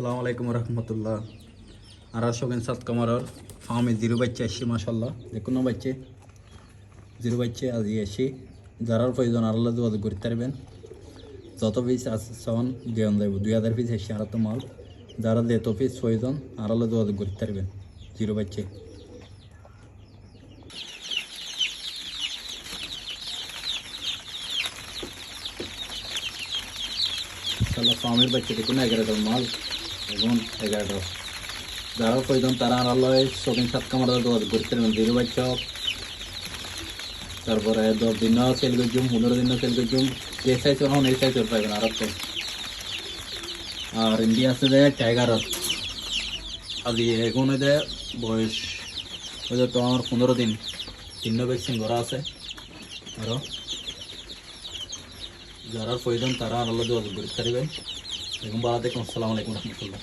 আসসালামু আলাইকুম রহমতুল্লাহ। আর শোকেন সাত কামারর ফার্মে জিরো বাচ্চা আসছি মাসাল্লাহ, যে কোনো বাচ্চা জিরো বাচ্চা আজি আসি। যারার প্রয়োজন আল্লাহ যোগাযোগ করতে পারবেন। যত পিস আছে সন দেওয়ান যাইব, 2000 পিস এসে আর তো মাল। যারা যত পিস প্রয়োজন আল্লাহ যোগাযোগ করতে পারবেন। জিরো বাচ্চা ইনশাল্লাহ ফার্মের বাচ্চা দেখুন 11টার মাল এবং 11টা। যারা প্রয়োজন তারা আল্লাহ শোকেন সাত কামার যোগাযোগ করতে পারবেন। জিরো বাচ্চা তারপরে 10 দিন সেল করছুম, 15 দিন সেল করছুম। যে সাইজ হন এই সাইজ পাইবেন আর তো। আর ইন্ডিয়া আছে যে টাইগার আজি এখন যে বয়স ওই তো আমার 15 দিন। 3 ভ্যাকসিন করা আছে। আরও যারা প্রয়োজন তারা আল্লাহ যোগাযোগ করতে পারবেন। এখন বাংলাদেশ। আসসালামু আলাইকুম রহমতুল্লাহ।